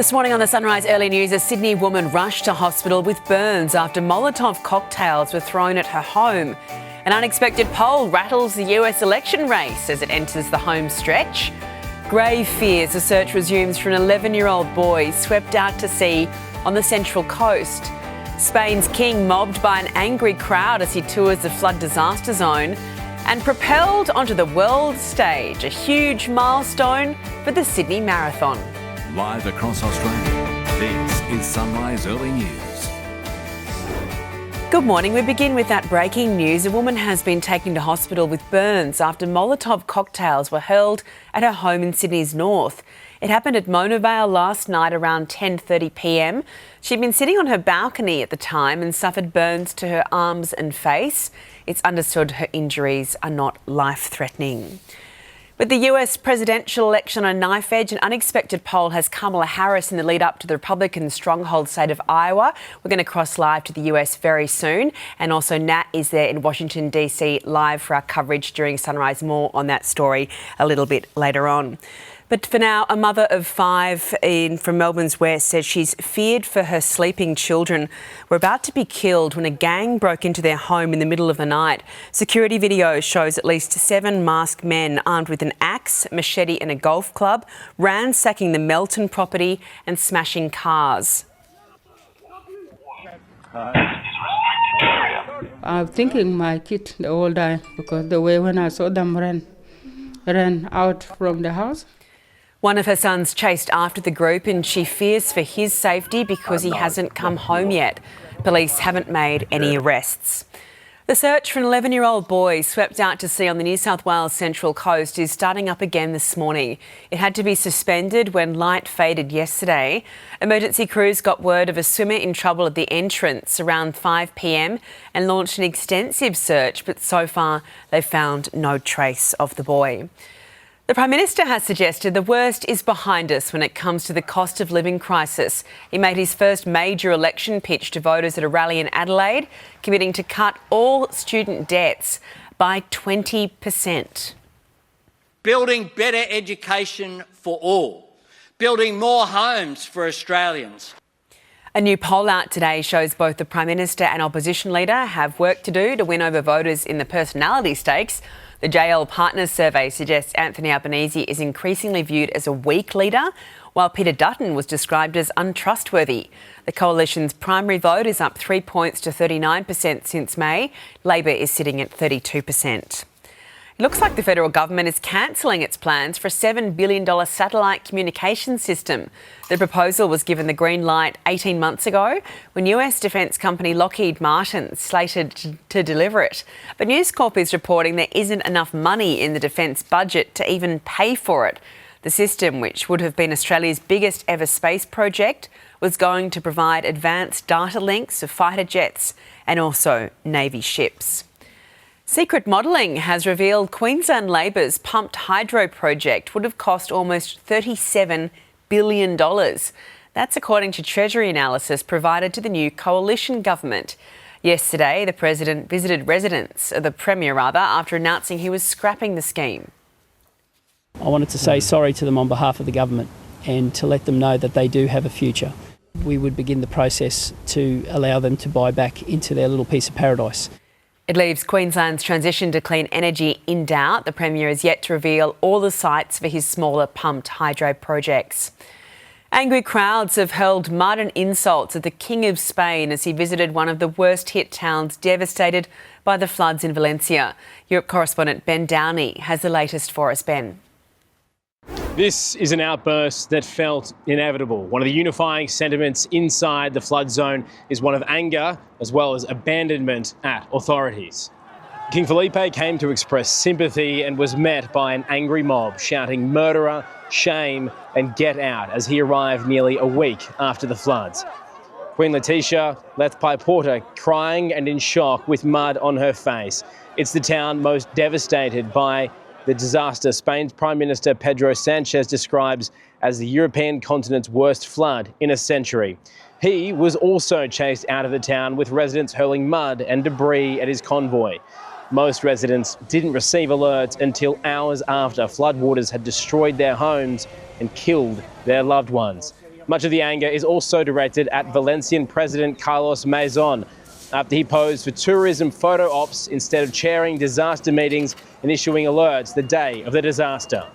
This morning on the Sunrise Early News, a Sydney woman rushed to hospital with burns after Molotov cocktails were thrown at her home. An unexpected poll rattles the US election race as it enters the home stretch. Grave fears a search resumes for an 11-year-old boy swept out to sea on the Central Coast. Spain's king mobbed by an angry crowd as he tours the flood disaster zone. And propelled onto the world stage, a huge milestone for the Sydney Marathon. Live across Australia, this is Sunrise Early News. Good morning. We begin with that breaking news. A woman has been taken to hospital with burns after Molotov cocktails were hurled at her home in Sydney's north. It happened at Mona Vale last night around 10:30 p.m. She'd been sitting on her balcony at the time and suffered burns to her arms and face. It's understood her injuries are not life-threatening. With the US presidential election on a knife edge, an unexpected poll has Kamala Harris in the lead up to the Republican stronghold state of Iowa. We're going to cross live to the US very soon. And also Nat is there in Washington, D.C. live for our coverage during Sunrise. More on that story a little bit later on. But for now, a mother of 5 from Melbourne's west says she's feared for her sleeping children. Were about to be killed when a gang broke into their home in the middle of the night. Security video shows at least 7 masked men armed with an axe, machete and a golf club, ransacking the Melton property and smashing cars. I'm thinking my kid, they all died because the way when I saw them ran out from the house. One of her sons chased after the group and she fears for his safety because he hasn't come home yet. Police haven't made any arrests. The search for an 11-year-old boy swept out to sea on the New South Wales Central Coast is starting up again this morning. It had to be suspended when light faded yesterday. Emergency crews got word of a swimmer in trouble at the entrance around 5 p.m. and launched an extensive search, but so far they've found no trace of the boy. The Prime Minister has suggested the worst is behind us when it comes to the cost of living crisis. He made his first major election pitch to voters at a rally in Adelaide, committing to cut all student debts by 20%. Building better education for all. Building more homes for Australians. A new poll out today shows both the Prime Minister and opposition leader have work to do to win over voters in the personality stakes. The JL Partners survey suggests Anthony Albanese is increasingly viewed as a weak leader, while Peter Dutton was described as untrustworthy. The Coalition's primary vote is up 3 points to 39% since May. Labor is sitting at 32%. It looks like the federal government is cancelling its plans for a $7 billion satellite communication system. The proposal was given the green light 18 months ago when US defence company Lockheed Martin slated to deliver it. But News Corp is reporting there isn't enough money in the defence budget to even pay for it. The system, which would have been Australia's biggest ever space project, was going to provide advanced data links to fighter jets and also Navy ships. Secret modelling has revealed Queensland Labor's pumped hydro project would have cost almost $37 billion. That's according to Treasury analysis provided to the new coalition government. Yesterday, the Premier visited residents, after announcing he was scrapping the scheme. I wanted to say sorry to them on behalf of the government and to let them know that they do have a future. We would begin the process to allow them to buy back into their little piece of paradise. It leaves Queensland's transition to clean energy in doubt. The Premier is yet to reveal all the sites for his smaller pumped hydro projects. Angry crowds have hurled mud and insults at the King of Spain as he visited one of the worst-hit towns devastated by the floods in Valencia. Europe correspondent Ben Downey has the latest for us. Ben. This is an outburst that felt inevitable. One of the unifying sentiments inside the flood zone is one of anger as well as abandonment at authorities. King Felipe came to express sympathy and was met by an angry mob shouting murderer, shame and get out as he arrived nearly a week after the floods. Queen Letizia left by Porta crying and in shock with mud on her face. It's the town most devastated by the disaster Spain's Prime Minister Pedro Sanchez describes as the European continent's worst flood in a century. He was also chased out of the town with residents hurling mud and debris at his convoy. Most residents didn't receive alerts until hours after floodwaters had destroyed their homes and killed their loved ones. Much of the anger is also directed at Valencian President Carlos Maizon, after he posed for tourism photo ops instead of chairing disaster meetings and issuing alerts the day of the disaster.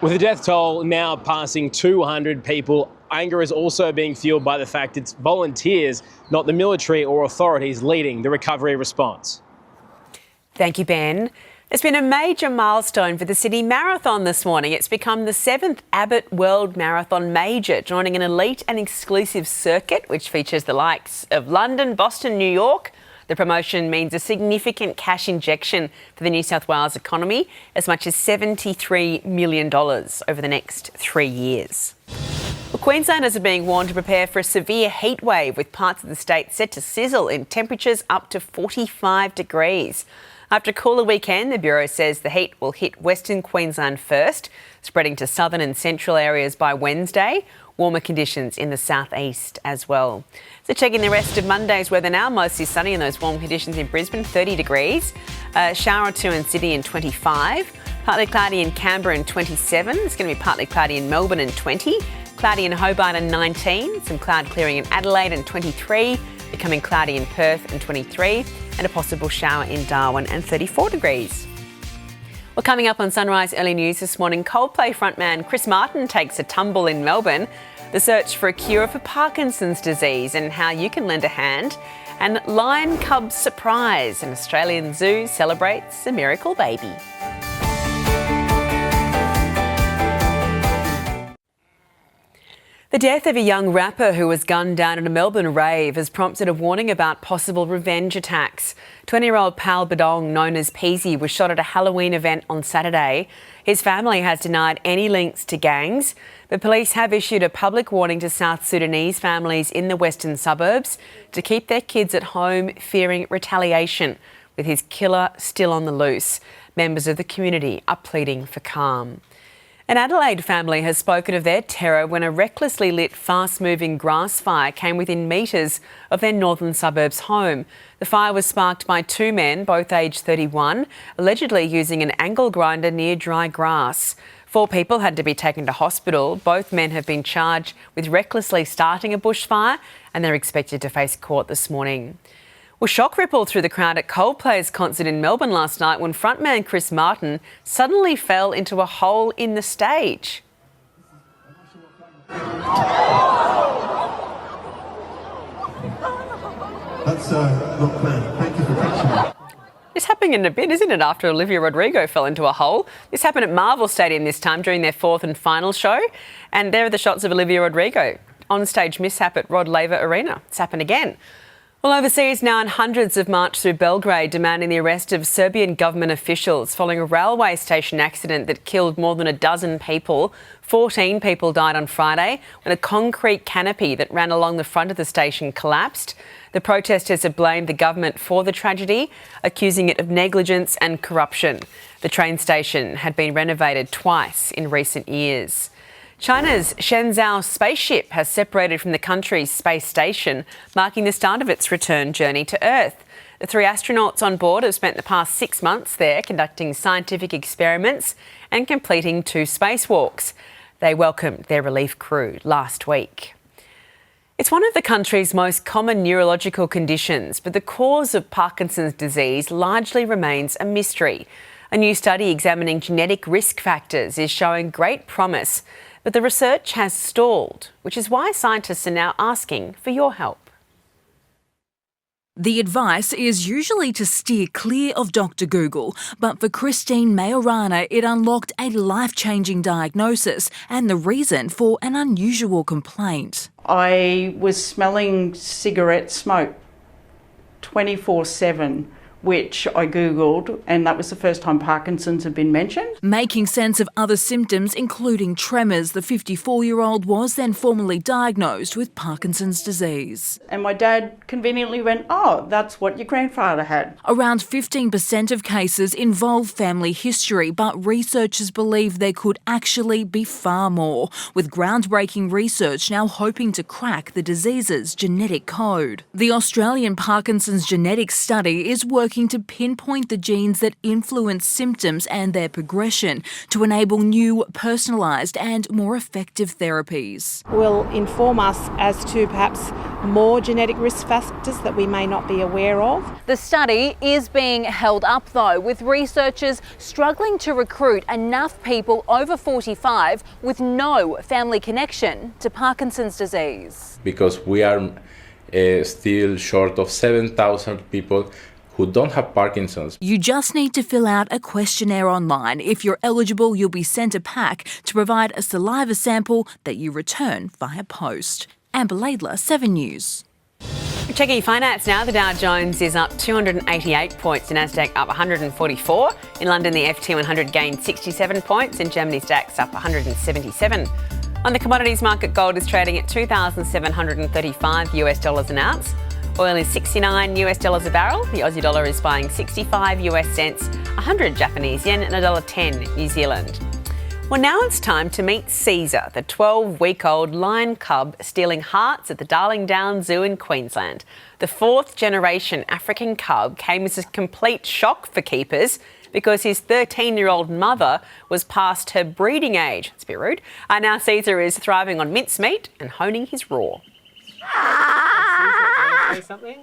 With the death toll now passing 200 people, anger is also being fueled by the fact it's volunteers, not the military or authorities, leading the recovery response. Thank you, Ben. There's been a major milestone for the Sydney Marathon this morning. It's become the 7th Abbott World Marathon Major, joining an elite and exclusive circuit which features the likes of London, Boston, New York. The promotion means a significant cash injection for the New South Wales economy, as much as $73 million over the next 3 years. Well, Queenslanders are being warned to prepare for a severe heat wave, with parts of the state set to sizzle in temperatures up to 45 degrees. After a cooler weekend, the Bureau says the heat will hit Western Queensland first, spreading to southern and central areas by Wednesday. Warmer conditions in the southeast as well. So checking the rest of Monday's weather now, mostly sunny and those warm conditions in Brisbane, 30 degrees. A shower or two in Sydney in 25. Partly cloudy in Canberra and 27. It's going to be partly cloudy in Melbourne and 20. Cloudy in Hobart and 19. Some cloud clearing in Adelaide and 23. Becoming cloudy in Perth and 23. And a possible shower in Darwin and 34 degrees. Well, coming up on Sunrise Early News this morning, Coldplay frontman Chris Martin takes a tumble in Melbourne, the search for a cure for Parkinson's disease and how you can lend a hand, and lion cub surprise, an Australian zoo celebrates a miracle baby. The death of a young rapper who was gunned down at a Melbourne rave has prompted a warning about possible revenge attacks. 20-year-old Pal Badong, known as Peasy, was shot at a Halloween event on Saturday. His family has denied any links to gangs, but police have issued a public warning to South Sudanese families in the western suburbs to keep their kids at home, fearing retaliation, with his killer still on the loose. Members of the community are pleading for calm. An Adelaide family has spoken of their terror when a recklessly lit, fast-moving grass fire came within metres of their northern suburbs home. The fire was sparked by two men, both aged 31, allegedly using an angle grinder near dry grass. 4 people had to be taken to hospital. Both men have been charged with recklessly starting a bushfire and they're expected to face court this morning. Well, shock rippled through the crowd at Coldplay's concert in Melbourne last night when frontman Chris Martin suddenly fell into a hole in the stage. That's not planned. Thank you for catching me. This happened in a bit, isn't it, after Olivia Rodrigo fell into a hole? This happened at Marvel Stadium this time during their 4th and final show. And there are the shots of Olivia Rodrigo. On-stage mishap at Rod Laver Arena. It's happened again. Well, overseas now, and hundreds have marched through Belgrade demanding the arrest of Serbian government officials following a railway station accident that killed more than a dozen people. 14 people died on Friday when a concrete canopy that ran along the front of the station collapsed. The protesters have blamed the government for the tragedy, accusing it of negligence and corruption. The train station had been renovated twice in recent years. China's Shenzhou spaceship has separated from the country's space station, marking the start of its return journey to Earth. The 3 astronauts on board have spent the past 6 months there conducting scientific experiments and completing 2 spacewalks. They welcomed their relief crew last week. It's one of the country's most common neurological conditions, but the cause of Parkinson's disease largely remains a mystery. A new study examining genetic risk factors is showing great promise, but the research has stalled, which is why scientists are now asking for your help. The advice is usually to steer clear of Dr. Google, but for Christine Majorana, it unlocked a life-changing diagnosis and the reason for an unusual complaint. I was smelling cigarette smoke 24/7, which I Googled, and that was the first time Parkinson's had been mentioned. Making sense of other symptoms, including tremors, the 54-year-old was then formally diagnosed with Parkinson's disease. And my dad conveniently went, "Oh, that's what your grandfather had." Around 15% of cases involve family history, but researchers believe there could actually be far more, with groundbreaking research now hoping to crack the disease's genetic code. The Australian Parkinson's Genetics Study is working working to pinpoint the genes that influence symptoms and their progression to enable new, personalised and more effective therapies. Will inform us as to perhaps more genetic risk factors that we may not be aware of. The study is being held up though, with researchers struggling to recruit enough people over 45 with no family connection to Parkinson's disease. Because we are still short of 7,000 people who don't have Parkinson's. You just need to fill out a questionnaire online. If you're eligible, you'll be sent a pack to provide a saliva sample that you return via post. Amber Laidler, 7 News. Checking finance now, the Dow Jones is up 288 points, the Nasdaq up 144. In London, the FT 100 gained 67 points and Germany's DAX up 177. On the commodities market, gold is trading at $2,735 an ounce. Oil is $69 a barrel. The Aussie dollar is buying 65 US cents, 100 Japanese yen and $1.10 New Zealand. Well, now it's time to meet Caesar, the 12-week-old lion cub stealing hearts at the Darling Downs Zoo in Queensland. The fourth-generation African cub came as a complete shock for keepers because his 13-year-old mother was past her breeding age. It's a bit rude. Now Caesar is thriving on mincemeat and honing his roar. Say something?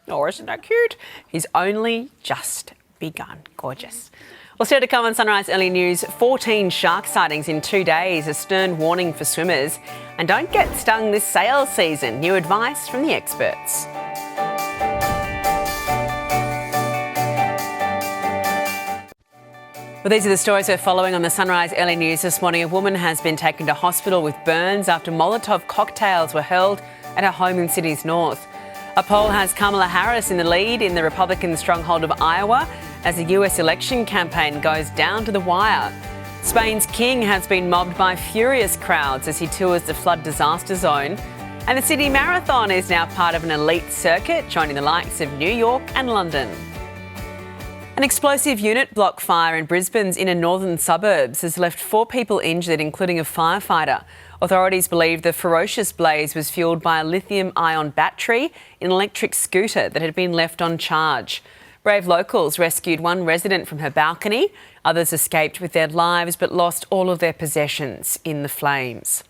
Oh, isn't that cute? He's only just begun. Gorgeous. Well, still to come on Sunrise Early News, 14 shark sightings in 2 days, a stern warning for swimmers. And don't get stung this sail season. New advice from the experts. Well, these are the stories we're following on the Sunrise Early News this morning. A woman has been taken to hospital with burns after Molotov cocktails were hurled at her home in Sydney's north. A poll has Kamala Harris in the lead in the Republican stronghold of Iowa as the US election campaign goes down to the wire. Spain's king has been mobbed by furious crowds as he tours the flood disaster zone. And the Sydney Marathon is now part of an elite circuit, joining the likes of New York and London. An explosive unit block fire in Brisbane's inner northern suburbs has left 4 people injured, including a firefighter. Authorities believe the ferocious blaze was fuelled by a lithium-ion battery in an electric scooter that had been left on charge. Brave locals rescued one resident from her balcony. Others escaped with their lives but lost all of their possessions in the flames.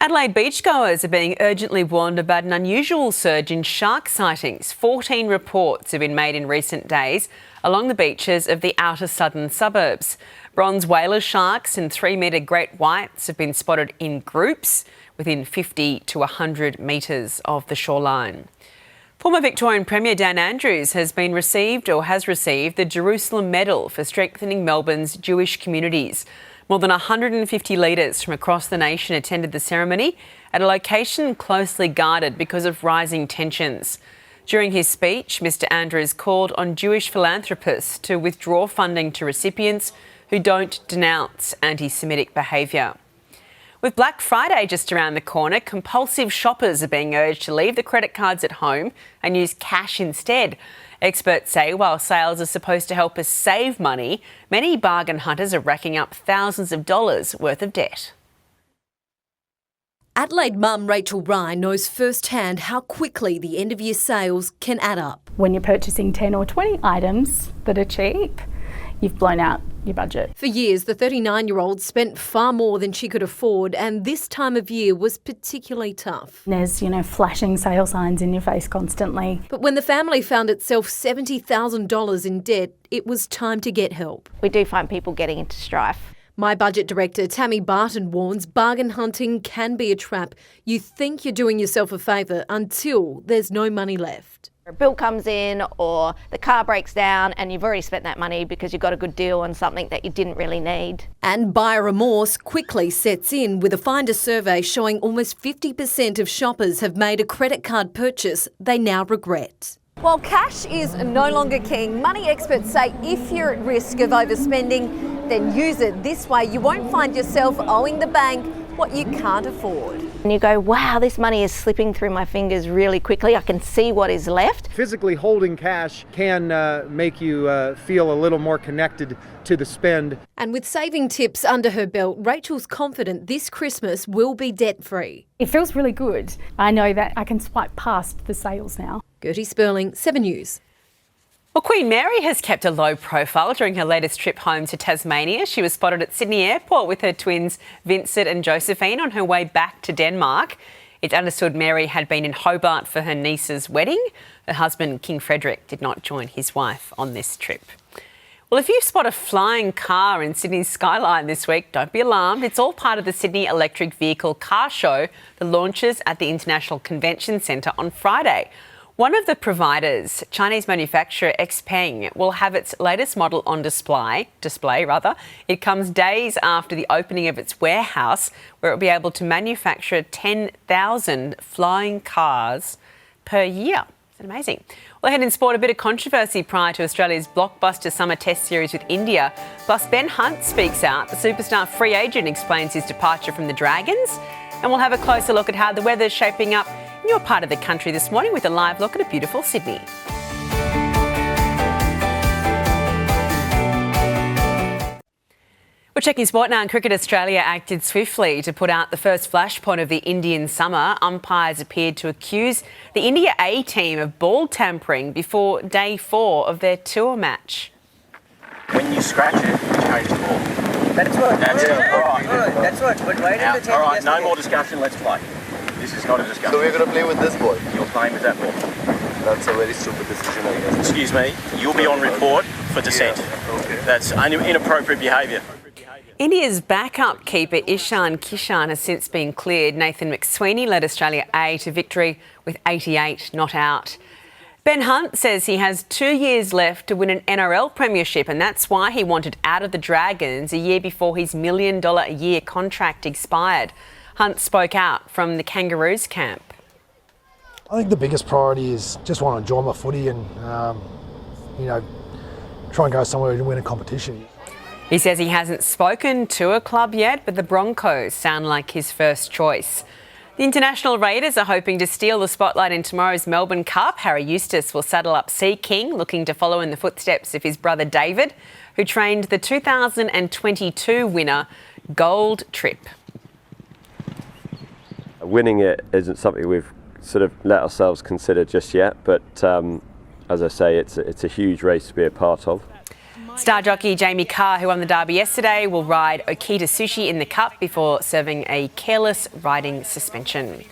Adelaide beachgoers are being urgently warned about an unusual surge in shark sightings. 14 reports have been made in recent days along the beaches of the outer southern suburbs. Bronze whaler sharks and 3-metre great whites have been spotted in groups within 50 to 100 metres of the shoreline. Former Victorian Premier Dan Andrews has received the Jerusalem Medal for strengthening Melbourne's Jewish communities. More than 150 leaders from across the nation attended the ceremony at a location closely guarded because of rising tensions. During his speech, Mr Andrews called on Jewish philanthropists to withdraw funding to recipients who don't denounce anti-Semitic behaviour. With Black Friday just around the corner, compulsive shoppers are being urged to leave the credit cards at home and use cash instead. Experts say while sales are supposed to help us save money, many bargain hunters are racking up thousands of dollars worth of debt. Adelaide mum Rachel Rye knows firsthand how quickly the end-of-year sales can add up. When you're purchasing 10 or 20 items that are cheap, you've blown out your budget. For years, the 39-year-old spent far more than she could afford, and this time of year was particularly tough. There's, flashing sale signs in your face constantly. But when the family found itself $70,000 in debt, it was time to get help. We do find people getting into strife. My Budget Director Tammy Barton warns bargain hunting can be a trap. You think you're doing yourself a favour until there's no money left. A bill comes in or the car breaks down and you've already spent that money because you got a good deal on something that you didn't really need. And buyer remorse quickly sets in with a Finder survey showing almost 50% of shoppers have made a credit card purchase they now regret. While cash is no longer king, money experts say if you're at risk of overspending, then use it. This way you won't find yourself owing the bank what you can't afford. And you go, wow, this money is slipping through my fingers really quickly. I can see what is left. Physically holding cash can make you feel a little more connected to the spend. And with saving tips under her belt, Rachel's confident this Christmas will be debt-free. It feels really good. I know that I can swipe past the sales now. Gertie Sperling, 7 News. Well, Queen Mary has kept a low profile during her latest trip home to Tasmania. She was spotted at Sydney Airport with her twins Vincent and Josephine on her way back to Denmark. It's understood Mary had been in Hobart for her niece's wedding. Her husband, King Frederick, did not join his wife on this trip. Well, if you spot a flying car in Sydney's skyline this week, don't be alarmed. It's all part of the Sydney Electric Vehicle Car Show that launches at the International Convention Centre on Friday. One of the providers, Chinese manufacturer XPeng, will have its latest model on display. It comes days after the opening of its warehouse, where it will be able to manufacture 10,000 flying cars per year. Isn't that amazing? Well, ahead in sport, a bit of controversy prior to Australia's blockbuster summer test series with India. Plus, Ben Hunt speaks out. The superstar free agent explains his departure from the Dragons. And we'll have a closer look at how the weather's shaping up in your part of the country this morning with a live look at a beautiful Sydney. We're checking sport now, and Cricket Australia acted swiftly to put out the first flashpoint of the Indian summer. Umpires appeared to accuse the India A team of ball tampering before day 4 of their tour match. When you scratch it, you change the ball. That's right. That's it. All right. That's right. But why did the All right, no more discussion. Let's play. This is not a discussion. So we're going to play with this ball? You're playing with that ball. That's a very stupid decision, I guess. Excuse me. You'll be on report for dissent. Yeah, okay. That's inappropriate behaviour. India's backup keeper Ishan Kishan has since been cleared. Nathan McSweeney led Australia A to victory with 88 not out. Ben Hunt says he has 2 years left to win an NRL premiership, and that's why he wanted out of the Dragons a year before his $1 million a year contract expired. Hunt spoke out from the Kangaroos camp. I think the biggest priority is just want to enjoy my footy and, try and go somewhere to win a competition. He says he hasn't spoken to a club yet, but the Broncos sound like his first choice. The International Raiders are hoping to steal the spotlight in tomorrow's Melbourne Cup. Harry Eustace will saddle up Sea King, looking to follow in the footsteps of his brother David, who trained the 2022 winner, Gold Trip. Winning it isn't something we've sort of let ourselves consider just yet, but as I say, it's a huge race to be a part of. Star jockey Jamie Carr, who won the Derby yesterday, will ride Okita Sushi in the Cup before serving a careless riding suspension.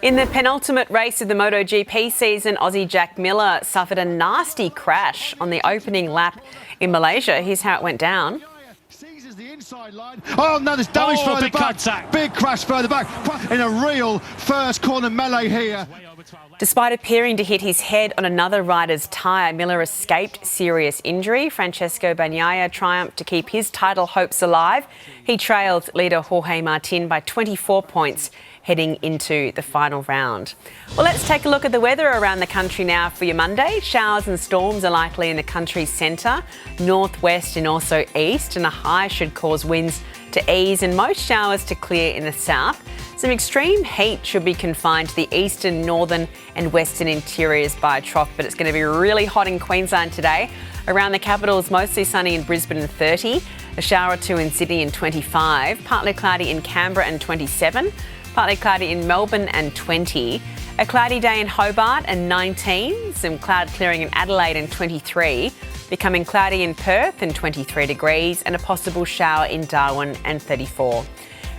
In the penultimate race of the MotoGP season, Aussie Jack Miller suffered a nasty crash on the opening lap in Malaysia. Here's how it went down. Oh no, there's damage further back. Big crash further back in a real first corner melee here. Despite appearing to hit his head on another rider's tyre, Miller escaped serious injury. Francesco Bagnaia triumphed to keep his title hopes alive. He trailed leader Jorge Martin by 24 points heading into the final round. Well, let's take a look at the weather around the country now for your Monday. Showers and storms are likely in the country's centre, northwest and also east, and a high should cause winds to ease and most showers to clear in the south. Some extreme heat should be confined to the eastern, northern and western interiors by a trough, but it's going to be really hot in Queensland today. Around the capital is mostly sunny in Brisbane and 30, a shower or two in Sydney and 25, partly cloudy in Canberra and 27, partly cloudy in Melbourne and 20, a cloudy day in Hobart and 19, some cloud clearing in Adelaide and 23, becoming cloudy in Perth and 23 degrees, and a possible shower in Darwin and 34.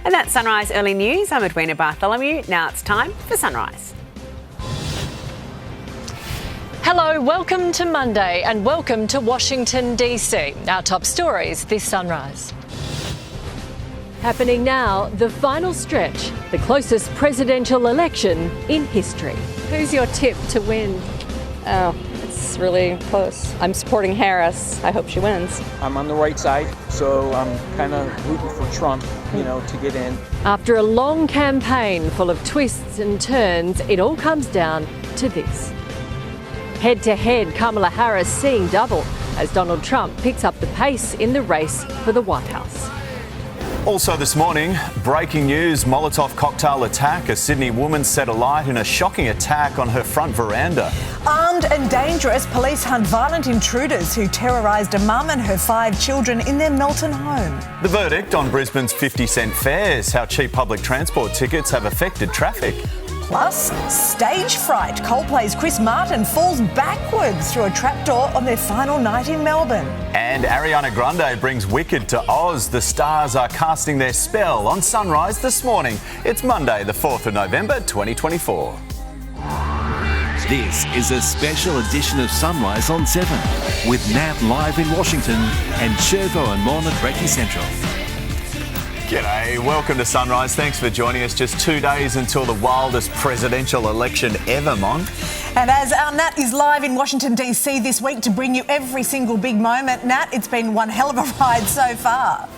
And that's Sunrise Early News. I'm Edwina Bartholomew. Now it's time for Sunrise. Hello, welcome to Monday and welcome to Washington DC. Our top stories this sunrise. Happening now, the final stretch, the closest presidential election in history. Who's your tip to win? Oh, it's really close. I'm supporting Harris. I hope she wins. I'm on the right side, so I'm kind of rooting for Trump, to get in. After a long campaign full of twists and turns, it all comes down to this. Head-to-head, Kamala Harris seeing double as Donald Trump picks up the pace in the race for the White House. Also this morning, breaking news, Molotov cocktail attack. A Sydney woman set alight in a shocking attack on her front veranda. Armed and dangerous, police hunt violent intruders who terrorised a mum and her 5 children in their Melton home. The verdict on Brisbane's 50-cent fares, how cheap public transport tickets have affected traffic. Plus, stage fright. Coldplay's Chris Martin falls backwards through a trapdoor on their final night in Melbourne. And Ariana Grande brings Wicked to Oz. The stars are casting their spell on Sunrise this morning. It's Monday, the 4th of November, 2024. This is a special edition of Sunrise on 7 with Nat live in Washington and Shervo and Mon at Breaking Central. G'day, welcome to Sunrise. Thanks for joining us. Just 2 days until the wildest presidential election ever, Mon. And as our Nat is live in Washington DC this week to bring you every single big moment, Nat, it's been one hell of a ride so far.